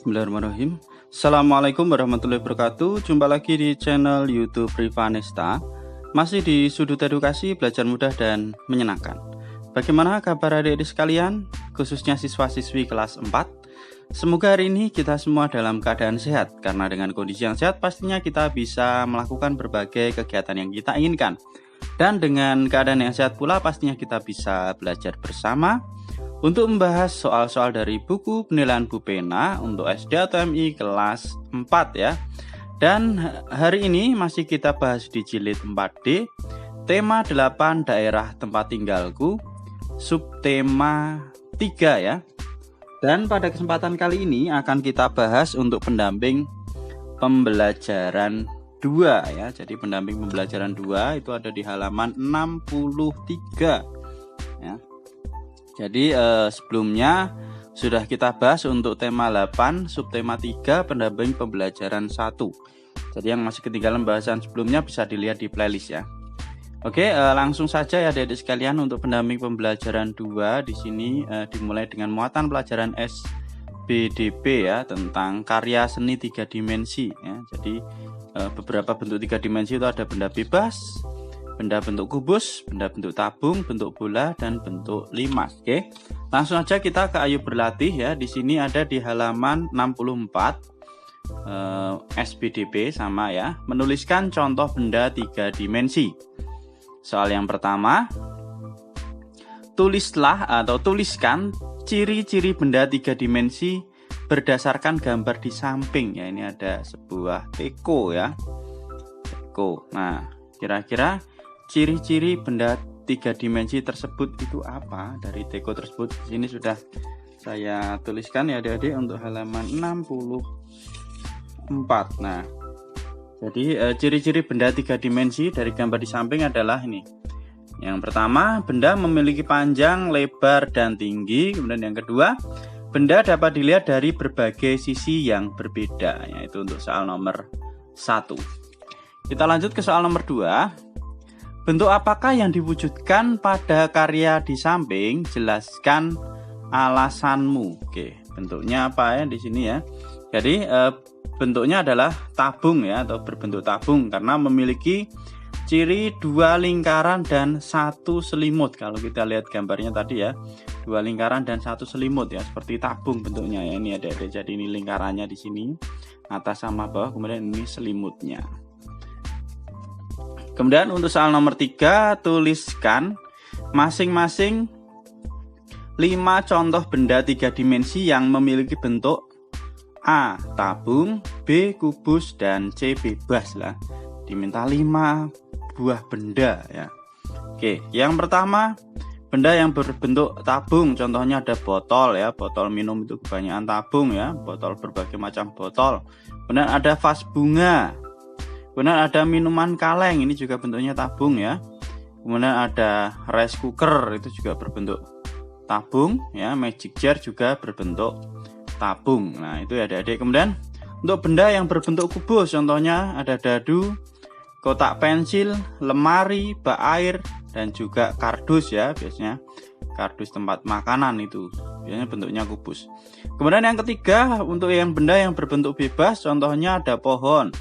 Bismillahirrahmanirrahim. Assalamualaikum warahmatullahi wabarakatuh. Jumpa lagi di channel YouTube Rivanesta. Masih di sudut edukasi, belajar mudah dan menyenangkan. Bagaimana kabar adik-adik sekalian, khususnya siswa-siswi kelas 4? Semoga hari ini kita semua dalam keadaan sehat, karena dengan kondisi yang sehat pastinya kita bisa melakukan berbagai kegiatan yang kita inginkan. Dan dengan keadaan yang sehat pula pastinya kita bisa belajar bersama untuk membahas soal-soal dari buku penilaian Bu Pena untuk SD atau MI kelas 4 ya. Dan hari ini masih kita bahas di jilid 4D, tema 8 daerah tempat tinggalku, subtema 3 ya. Dan pada kesempatan kali ini akan kita bahas untuk pendamping pembelajaran 2 ya. Jadi pendamping pembelajaran 2 itu ada di halaman 63 ya. Jadi sebelumnya sudah kita bahas untuk tema 8 subtema 3 pendamping pembelajaran 1. Jadi yang masih ketinggalan bahasan sebelumnya bisa dilihat di playlist ya. Oke, langsung saja ya adik-adik sekalian untuk pendamping pembelajaran 2 di sini dimulai dengan muatan pelajaran SBDP ya tentang karya seni 3 dimensi ya. Jadi beberapa bentuk 3 dimensi itu ada benda bebas, benda bentuk kubus, benda bentuk tabung, bentuk bola, dan bentuk limas. Oke, langsung aja kita ke Ayo Berlatih ya. Di sini ada di halaman 64 SBDP sama ya. Menuliskan contoh benda 3 dimensi. Soal yang pertama, tulislah atau tuliskan ciri-ciri benda 3 dimensi berdasarkan gambar di samping ya. Ini ada sebuah teko ya. Teko. Nah, kira-kira ciri-ciri benda 3 dimensi tersebut itu apa dari teko tersebut? Di sini sudah saya tuliskan ya adik-adik untuk halaman 64. Nah, jadi ciri-ciri benda 3 dimensi dari gambar di samping adalah ini. Yang pertama, benda memiliki panjang, lebar, dan tinggi. Kemudian yang kedua, benda dapat dilihat dari berbagai sisi yang berbeda. Yaitu untuk soal nomor 1. Kita lanjut ke soal nomor 2. Bentuk apakah yang diwujudkan pada karya di samping? Jelaskan alasanmu. Oke, bentuknya apa ya di sini ya? Jadi bentuknya adalah tabung ya atau berbentuk tabung karena memiliki ciri 2 lingkaran dan 1 selimut. Kalau kita lihat gambarnya tadi ya, 2 lingkaran dan 1 selimut ya, seperti tabung bentuknya ya. Ini ada jadi ini lingkarannya di sini atas sama bawah, kemudian ini selimutnya. Kemudian untuk soal nomor 3, tuliskan masing-masing 5 contoh benda 3 dimensi yang memiliki bentuk A. tabung, B. kubus, dan C. bebas lah. Diminta 5 buah benda ya. Oke, yang pertama benda yang berbentuk tabung, contohnya ada botol ya, botol minum itu kebanyakan tabung ya, botol berbagai macam botol. Kemudian ada vas bunga. Kemudian ada minuman kaleng, ini juga bentuknya tabung ya. Kemudian ada rice cooker, itu juga berbentuk tabung ya. Magic jar juga berbentuk tabung. Nah itu ya adik-adik. Kemudian untuk benda yang berbentuk kubus, contohnya ada dadu, kotak pensil, lemari, bak air, dan juga kardus ya. Biasanya kardus tempat makanan itu biasanya bentuknya kubus. Kemudian yang ketiga, untuk yang benda yang berbentuk bebas, contohnya ada pohon,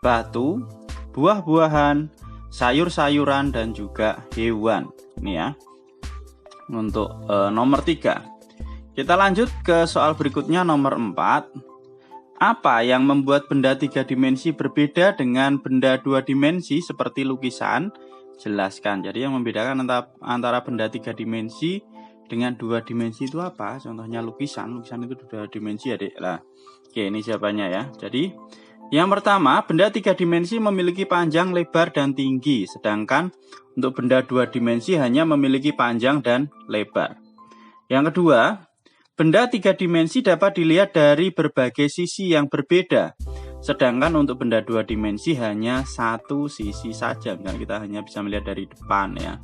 batu, buah-buahan, sayur-sayuran, dan juga hewan. Ini ya untuk nomor 3. Kita lanjut ke soal berikutnya nomor 4. Apa yang membuat benda 3 dimensi berbeda dengan benda 2 dimensi seperti lukisan? Jelaskan. Jadi yang membedakan antara benda 3 dimensi dengan 2 dimensi itu apa? Contohnya lukisan. Lukisan itu 2 dimensi adik lah. Oke, ini jawabannya ya. Jadi yang pertama, benda 3 dimensi memiliki panjang, lebar, dan tinggi. Sedangkan untuk benda 2 dimensi hanya memiliki panjang dan lebar. Yang kedua, benda 3 dimensi dapat dilihat dari berbagai sisi yang berbeda. Sedangkan untuk benda 2 dimensi hanya 1 sisi saja. Misalnya kita hanya bisa melihat dari depan ya.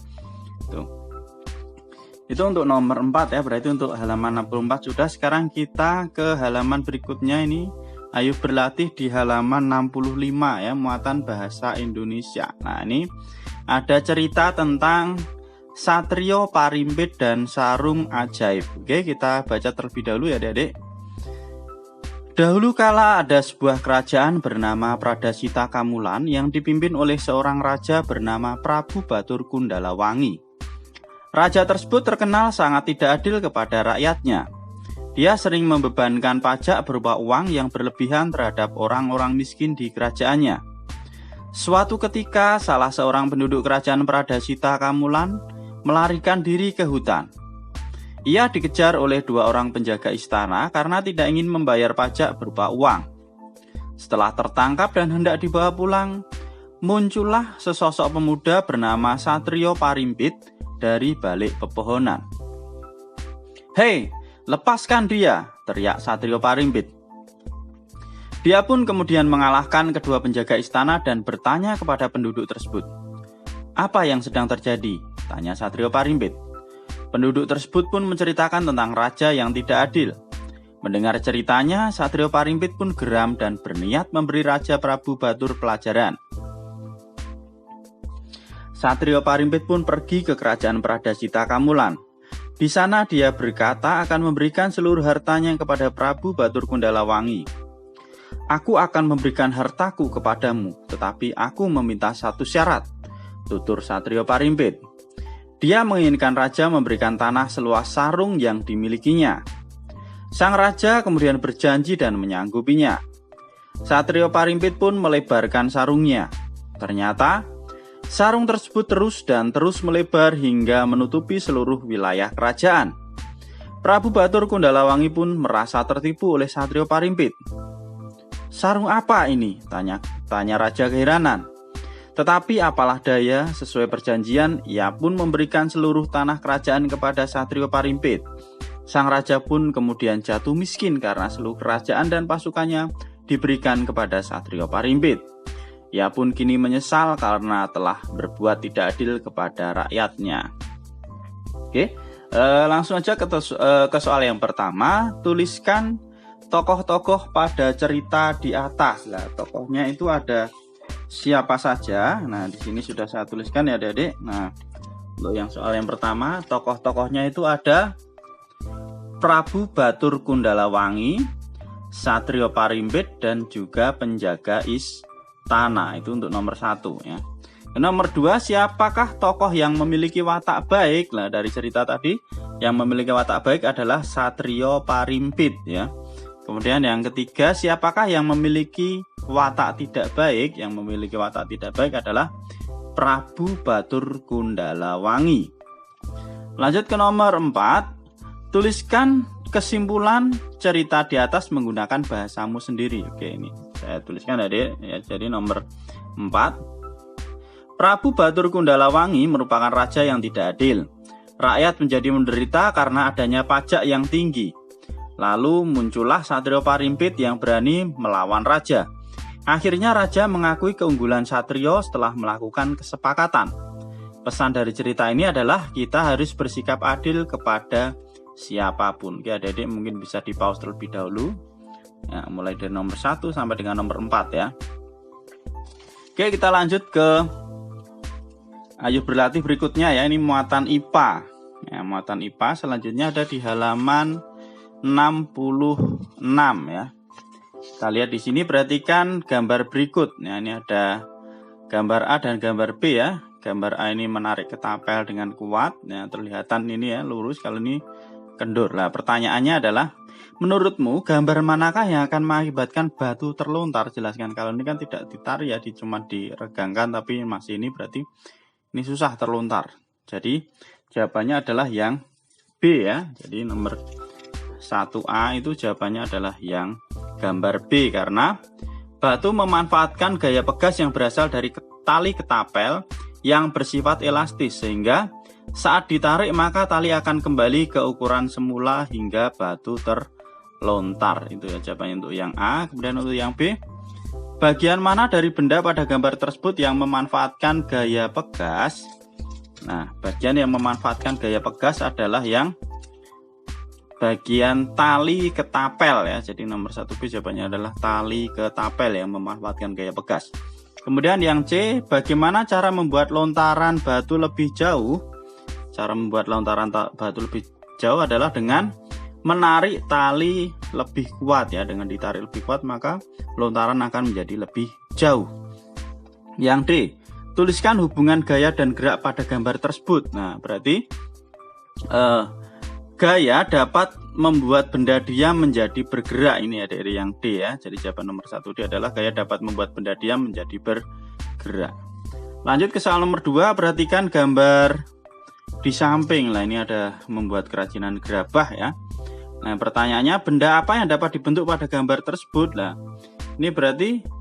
Itu untuk nomor 4 ya. Berarti untuk halaman 64 sudah. Sekarang kita ke halaman berikutnya ini. Ayo Berlatih di halaman 65 ya, muatan bahasa Indonesia. Nah, ini ada cerita tentang Satrio Parimpit dan Sarung Ajaib. Oke, kita baca terlebih dahulu ya adik-adik. Dahulu kala ada sebuah kerajaan bernama Pradasita Kamulan yang dipimpin oleh seorang raja bernama Prabu Batur Kundalawangi. Raja tersebut terkenal sangat tidak adil kepada rakyatnya. Dia sering membebankan pajak berupa uang yang berlebihan terhadap orang-orang miskin di kerajaannya. Suatu ketika salah seorang penduduk kerajaan Pradasita Kamulan melarikan diri ke hutan. Ia dikejar oleh 2 orang penjaga istana karena tidak ingin membayar pajak berupa uang. Setelah tertangkap dan hendak dibawa pulang, muncullah sesosok pemuda bernama Satrio Parimpit dari balik pepohonan. "Hei, lepaskan dia!" teriak Satrio Parimpit. Dia pun kemudian mengalahkan kedua penjaga istana dan bertanya kepada penduduk tersebut. "Apa yang sedang terjadi?" tanya Satrio Parimpit. Penduduk tersebut pun menceritakan tentang raja yang tidak adil. Mendengar ceritanya, Satrio Parimpit pun geram dan berniat memberi Raja Prabu Batur pelajaran. Satrio Parimpit pun pergi ke kerajaan Pradasita Kamulan. Di sana dia berkata akan memberikan seluruh hartanya kepada Prabu Batur Kundalawangi. "Aku akan memberikan hartaku kepadamu, tetapi aku meminta satu syarat," tutur Satrio Parimpit. Dia menginginkan raja memberikan tanah seluas sarung yang dimilikinya. Sang raja kemudian berjanji dan menyanggupinya. Satrio Parimpit pun melebarkan sarungnya. Ternyata sarung tersebut terus melebar hingga menutupi seluruh wilayah kerajaan. Prabu Batur Kundalawangi pun merasa tertipu oleh Satrio Parimpit. "Sarung apa ini?" tanya raja keheranan. Tetapi apalah daya, sesuai perjanjian, ia pun memberikan seluruh tanah kerajaan kepada Satrio Parimpit. Sang raja pun kemudian jatuh miskin karena seluruh kerajaan dan pasukannya diberikan kepada Satrio Parimpit. Ia pun kini menyesal karena telah berbuat tidak adil kepada rakyatnya. Oke, langsung aja ke soal yang pertama. Tuliskan tokoh-tokoh pada cerita di atas. Lah, tokohnya itu ada siapa saja. Nah, di sini sudah saya tuliskan ya, Adik-adik. Nah, untuk yang soal yang pertama, tokoh-tokohnya itu ada Prabu Batur Kundalawangi, Satrio Parimpit, dan juga penjaga istana. Itu untuk nomor 1 ya. Nomor 2, siapakah tokoh yang memiliki watak baik? Nah, dari cerita tadi, yang memiliki watak baik adalah Satrio Parimpit ya. Kemudian yang ketiga, siapakah yang memiliki watak tidak baik? Yang memiliki watak tidak baik adalah Prabu Batur Kundalawangi. Lanjut ke nomor 4. Tuliskan kesimpulan cerita di atas menggunakan bahasamu sendiri. Oke, ini saya tuliskan ya. Jadi nomor 4. Prabu Batur Kundalawangi merupakan raja yang tidak adil. Rakyat menjadi menderita karena adanya pajak yang tinggi. Lalu muncullah Satrio Parimpit yang berani melawan raja. Akhirnya raja mengakui keunggulan Satrio setelah melakukan kesepakatan. Pesan dari cerita ini adalah kita harus bersikap adil kepada siapapun. Oke, adik-adik mungkin bisa di pause terlebih dahulu ya, mulai dari nomor 1 sampai dengan nomor 4 ya. Oke, kita lanjut ke ayo berlatih berikutnya ya. Ini muatan IPA ya, muatan IPA selanjutnya ada di halaman 66 ya. Kita lihat di sini, perhatikan gambar berikut. Nah, ini ada gambar A dan gambar B ya. Gambar A ini menarik ketapel dengan kuat. Nah, terlihatan ini ya lurus, kalau ini kendur. Nah, pertanyaannya adalah, menurutmu gambar manakah yang akan mengakibatkan batu terlontar? Jelaskan. Kalau ini kan tidak ditarik ya, cuma diregangkan, tapi masih ini berarti ini susah terlontar. Jadi jawabannya adalah yang B ya. Jadi nomor 1A itu jawabannya adalah yang gambar B, karena batu memanfaatkan gaya pegas yang berasal dari tali ketapel yang bersifat elastis, sehingga saat ditarik maka tali akan kembali ke ukuran semula hingga batu terlontar. Itu ya jawabannya untuk yang A. Kemudian untuk yang B, bagian mana dari benda pada gambar tersebut yang memanfaatkan gaya pegas? Nah, bagian yang memanfaatkan gaya pegas adalah yang bagian tali ketapel ya. Jadi nomor 1B jawabannya adalah tali ketapel yang memanfaatkan gaya pegas. Kemudian yang C, bagaimana cara membuat lontaran batu lebih jauh? Cara membuat lontaran batu lebih jauh adalah dengan menarik tali lebih kuat ya. Dengan ditarik lebih kuat maka lontaran akan menjadi lebih jauh. Yang D, tuliskan hubungan gaya dan gerak pada gambar tersebut. Nah, berarti gaya dapat membuat benda diam menjadi bergerak. Ini ya dari yang D ya. Jadi jawaban nomor 1 D adalah gaya dapat membuat benda diam menjadi bergerak. Lanjut ke soal nomor 2, perhatikan gambar di samping. Lah ini ada membuat kerajinan gerabah ya. Nah, pertanyaannya benda apa yang dapat dibentuk pada gambar tersebut? Lah, ini berarti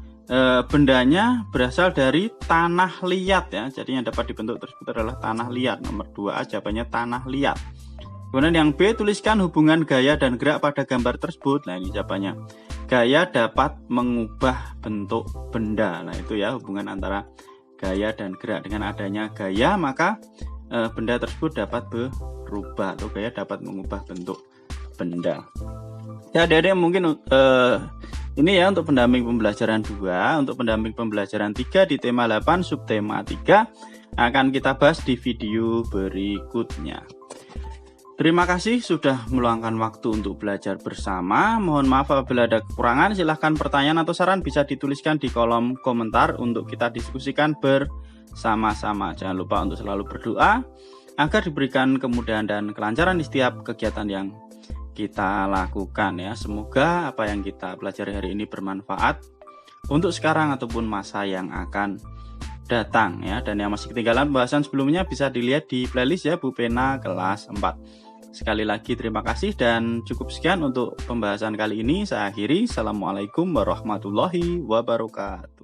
bendanya berasal dari tanah liat ya. Jadi yang dapat dibentuk tersebut adalah tanah liat. Nomor 2A jawabannya tanah liat. Kemudian yang B, tuliskan hubungan gaya dan gerak pada gambar tersebut. Nah, ini jawabannya. Gaya dapat mengubah bentuk benda. Nah, itu ya hubungan antara gaya dan gerak. Dengan adanya gaya, maka benda tersebut dapat berubah. Atau gaya dapat mengubah bentuk benda. Ya, adik-adik mungkin ini ya untuk pendamping pembelajaran 2. Untuk pendamping pembelajaran 3 di tema 8 subtema 3 akan kita bahas di video berikutnya. Terima kasih sudah meluangkan waktu untuk belajar bersama. Mohon maaf apabila ada kekurangan. Silahkan pertanyaan atau saran bisa dituliskan di kolom komentar untuk kita diskusikan bersama-sama. Jangan lupa untuk selalu berdoa agar diberikan kemudahan dan kelancaran di setiap kegiatan yang kita lakukan ya. Semoga apa yang kita pelajari hari ini bermanfaat untuk sekarang ataupun masa yang akan datang ya. Dan yang masih ketinggalan pembahasan sebelumnya bisa dilihat di playlist ya, Bu Pena kelas 4. Sekali lagi terima kasih dan cukup sekian untuk pembahasan kali ini. Saya akhiri. Assalamualaikum warahmatullahi wabarakatuh.